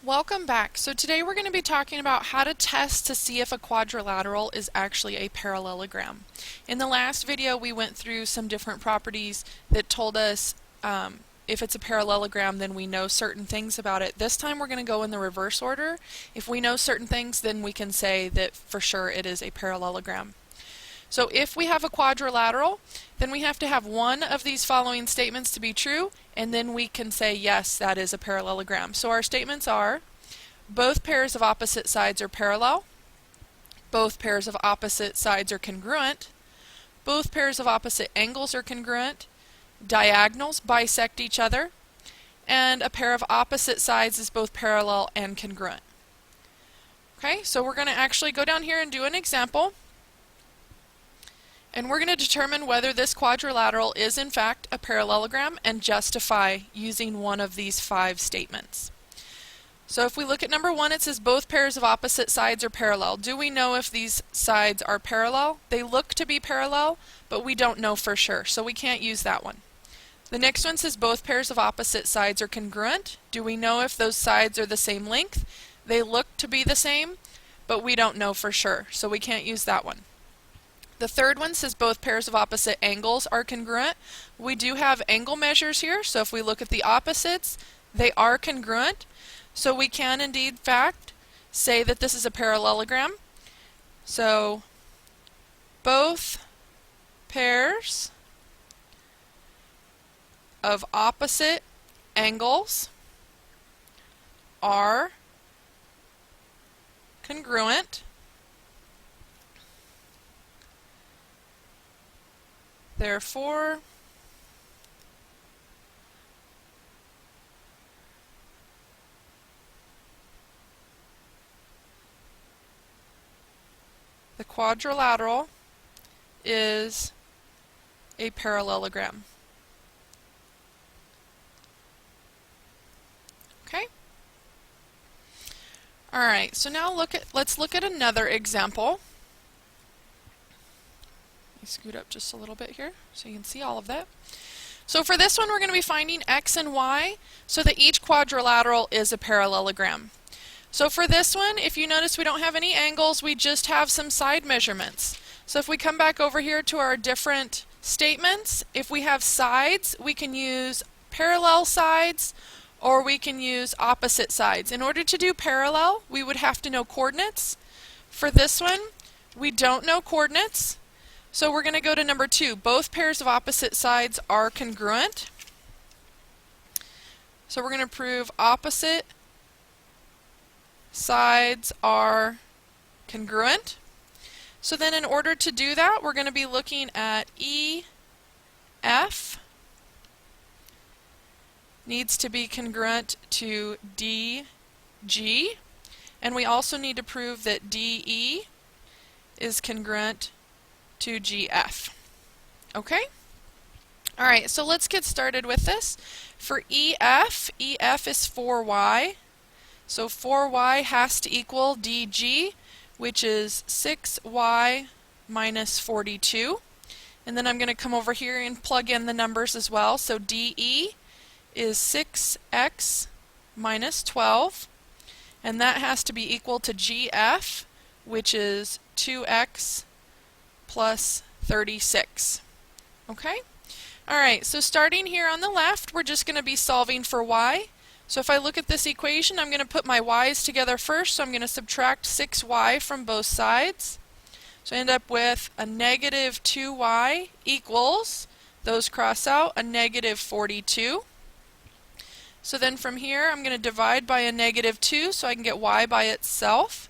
Welcome back. So today we're going to be talking about how to test to see if a quadrilateral is actually a parallelogram. In the last video we went through some different properties that told us if it's a parallelogram then we know certain things about it. This time we're going to go in the reverse order. If we know certain things then we can say that for sure it is a parallelogram. So if we have a quadrilateral, then we have to have one of these following statements to be true, and then we can say yes, that is a parallelogram. So our statements are: both pairs of opposite sides are parallel, both pairs of opposite sides are congruent, both pairs of opposite angles are congruent, diagonals bisect each other, and a pair of opposite sides is both parallel and congruent. Okay, so we're going to actually go down here and do an example. And we're going to determine whether this quadrilateral is in fact a parallelogram and justify using one of these 5 statements. So if we look at number 1, it says both pairs of opposite sides are parallel. Do we know if these sides are parallel? They look to be parallel, but we don't know for sure, so we can't use that one. The next one says both pairs of opposite sides are congruent. Do we know if those sides are the same length? They look to be the same, but we don't know for sure, so we can't use that one. The third one says both pairs of opposite angles are congruent. We do have angle measures here, so if we look at the opposites, they are congruent. So we can indeed, in fact, say that this is a parallelogram. So both pairs of opposite angles are congruent. Therefore, the quadrilateral is a parallelogram. Okay? Alright, so now let's look at another example. Scoot up just a little bit here so you can see all of that. So for this one we're going to be finding x and y so that each quadrilateral is a parallelogram. So for this one, if you notice we don't have any angles, we just have some side measurements. So if we come back over here to our different statements, if we have sides, we can use parallel sides or we can use opposite sides. In order to do parallel, we would have to know coordinates. For this one, we don't know coordinates. So we're going to go to number 2. Both pairs of opposite sides are congruent. So we're going to prove opposite sides are congruent. So then in order to do that, we're going to be looking at EF needs to be congruent to DG. And we also need to prove that DE is congruent to GF. Okay? Alright, so let's get started with this. For EF is 4y. So 4y has to equal DG, which is 6y minus 42. And then I'm going to come over here and plug in the numbers as well. So DE is 6x minus 12. And that has to be equal to GF, which is 2x plus 36. Okay? Alright, so starting here on the left, we're just going to be solving for y. So if I look at this equation, I'm going to put my y's together first. So I'm going to subtract 6y from both sides. So I end up with a negative 2y equals, those cross out, a negative 42. So then from here, I'm going to divide by a negative 2 so I can get y by itself.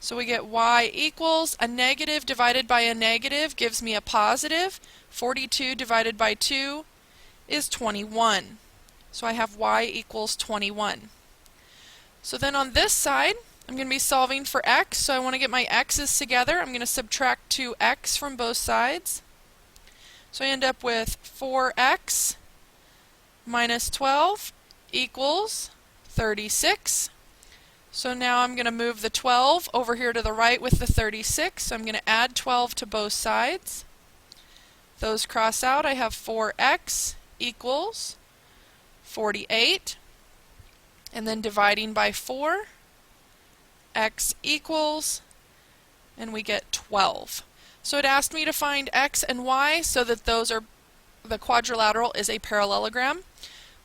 So we get y equals a negative divided by a negative gives me a positive. 42 divided by 2 is 21. So I have y equals 21. So then on this side, I'm going to be solving for x. So I want to get my x's together. I'm going to subtract 2x from both sides. So I end up with 4x minus 12 equals 36. So now I'm going to move the 12 over here to the right with the 36. So I'm going to add 12 to both sides. Those cross out. I have 4x equals 48. and then dividing by 4, x equals, and we get 12. So it asked me to find x and y so that the quadrilateral is a parallelogram.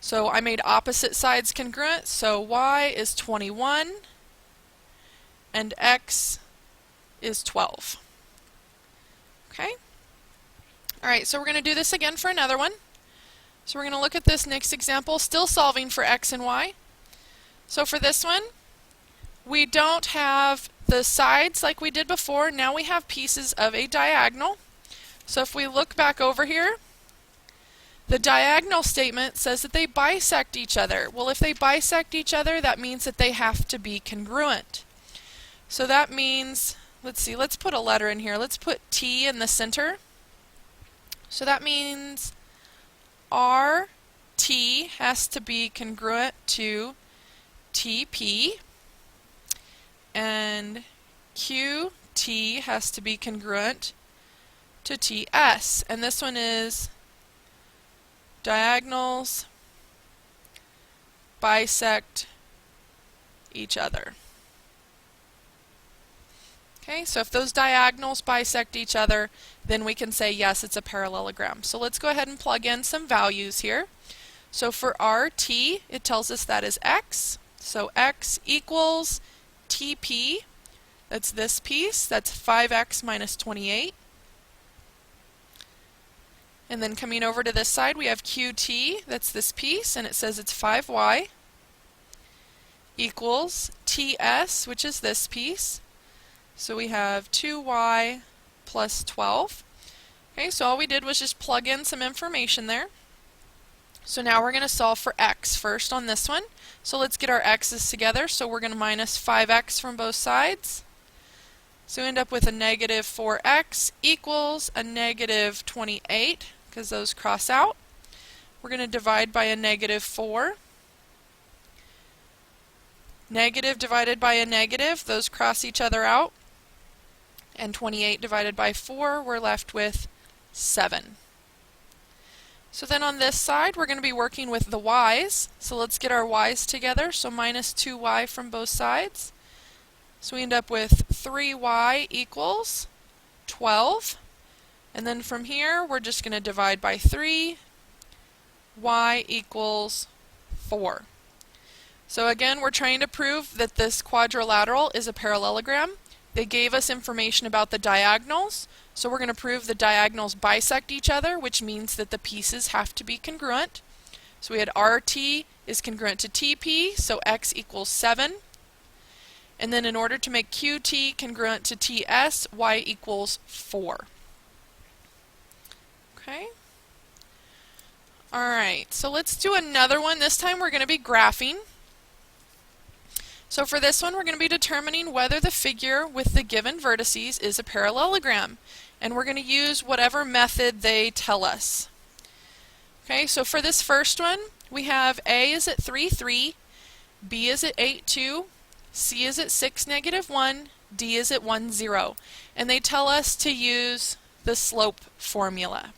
So I made opposite sides congruent, so y is 21 and x is 12. Okay? Alright, so we're going to do this again for another one. So we're going to look at this next example, still solving for x and y. So for this one, we don't have the sides like we did before. Now we have pieces of a diagonal. So if we look back over here, the diagonal statement says that they bisect each other. Well, if they bisect each other, that means that they have to be congruent. So that means, let's see, let's put a letter in here. Let's put T in the center. So that means RT has to be congruent to TP, and QT has to be congruent to TS. And this one is diagonals bisect each other. Okay, so if those diagonals bisect each other, then we can say yes, it's a parallelogram. So let's go ahead and plug in some values here. So for RT, it tells us that is x. So x equals TP, that's this piece, that's 5x minus 28. And then coming over to this side, we have QT, that's this piece, and it says it's 5y, equals TS, which is this piece. So we have 2y plus 12. Okay, so all we did was just plug in some information there. So now we're going to solve for x first on this one. So let's get our x's together. So we're going to minus 5x from both sides. So we end up with a negative 4x equals a negative 28, because those cross out. We're going to divide by a negative 4. Negative divided by a negative, those cross each other out. And 28 divided by 4, we're left with 7. So then on this side, we're going to be working with the y's. So let's get our y's together. So minus 2y from both sides. So we end up with 3y equals 12. And then from here, we're just going to divide by 3. Y equals 4. So again, we're trying to prove that this quadrilateral is a parallelogram. They gave us information about the diagonals, so we're going to prove the diagonals bisect each other, which means that the pieces have to be congruent. So we had RT is congruent to TP, so x equals 7. And then in order to make QT congruent to TS, y equals 4. Okay. Alright, so let's do another one. This time we're going to be graphing. So for this one, we're going to be determining whether the figure with the given vertices is a parallelogram. And we're going to use whatever method they tell us. Okay, so for this first one, we have A is at 3, 3, B is at 8, 2, C is at 6, negative 1, D is at 1, 0. And they tell us to use the slope formula.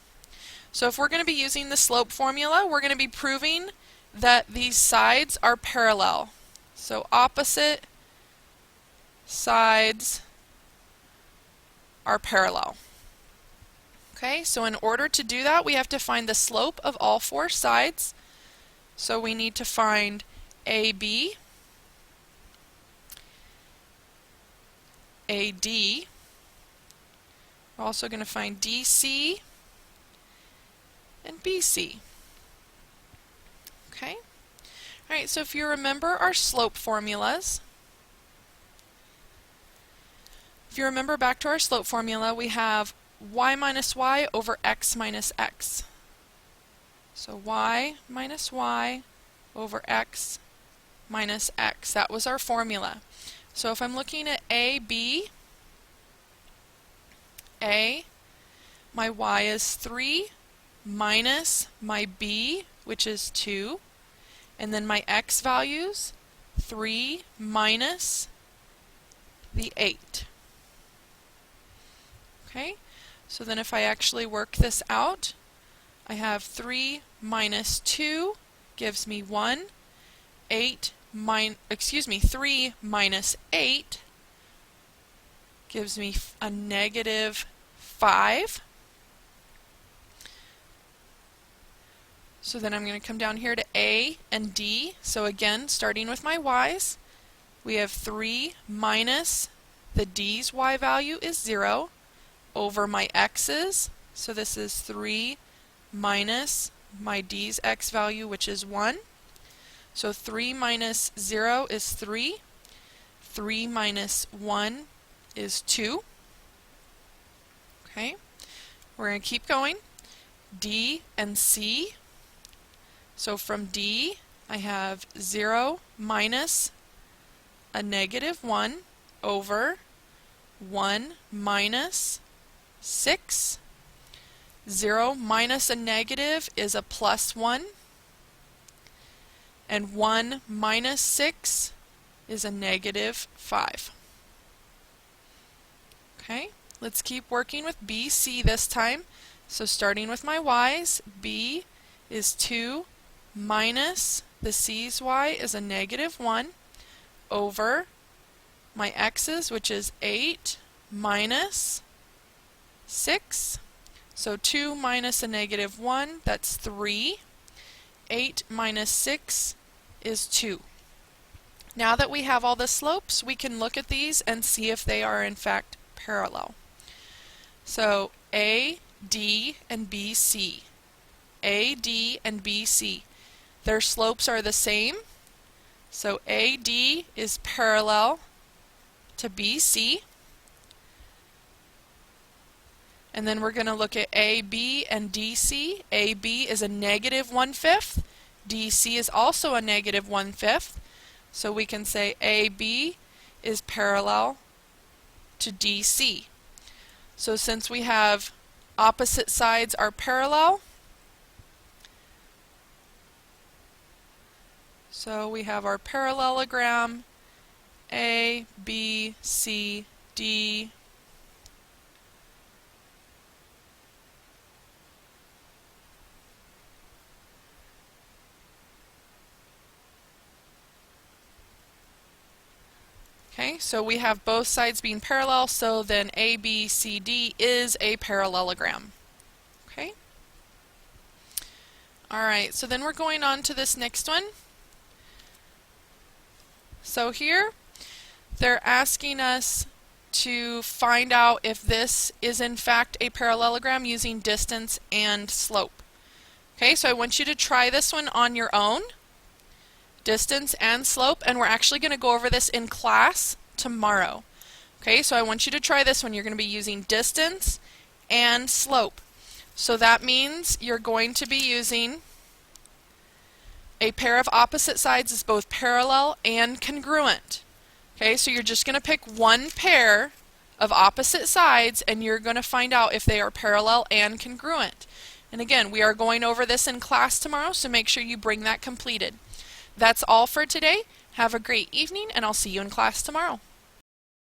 So if we're going to be using the slope formula, we're going to be proving that these sides are parallel. So opposite sides are parallel. Okay, so in order to do that, we have to find the slope of all 4 sides. So we need to find AB, AD. We're also going to find DC and BC. Okay. Alright, so if you remember our slope formulas, if you remember back to our slope formula, we have y minus y over x minus x. So y minus y over x minus x. That was our formula. So if I'm looking at AB, A, my y is 3 minus my b, which is 2. And then my x values, 3 minus the 8. Okay, so then if I actually work this out, I have 3 minus 2 gives me 1, 8 3 minus 8 gives me a negative 5. So then I'm going to come down here to A and D. So again, starting with my y's, we have 3 minus the d's y value is 0 over my x's. So this is 3 minus my d's x value, which is 1. So 3 minus 0 is 3. 3 minus 1 is 2. Okay, we're going to keep going. D and C. So from D, I have 0 minus a negative 1 over 1 minus 6. 0 minus a negative is a plus 1. And 1 minus 6 is a negative 5. Okay, let's keep working with BC this time. So starting with my y's, B is 2 minus the c's y is a negative 1 over my x's, which is 8 minus 6. So 2 minus a negative 1, that's 3. 8 minus 6 is 2. Now that we have all the slopes, we can look at these and see if they are in fact parallel. So A, D, and BC. A, D, and BC. Their slopes are the same. So AD is parallel to BC. And then we're going to look at AB and DC. AB is a negative 1/5. DC is also a negative 1/5. So we can say AB is parallel to DC. So since we have opposite sides are parallel, so we have our parallelogram A, B, C, D. Okay, so we have both sides being parallel, so then ABCD is a parallelogram. Okay. Alright, so then we're going on to this next one. So here, they're asking us to find out if this is in fact a parallelogram using distance and slope. Okay, so I want you to try this one on your own. Distance and slope, and we're actually going to go over this in class tomorrow. Okay, so I want you to try this one. You're going to be using distance and slope. So that means you're going to be using a pair of opposite sides is both parallel and congruent. Okay, so you're just going to pick one pair of opposite sides and you're going to find out if they are parallel and congruent. And again, we are going over this in class tomorrow, so make sure you bring that completed. That's all for today. Have a great evening, and I'll see you in class tomorrow.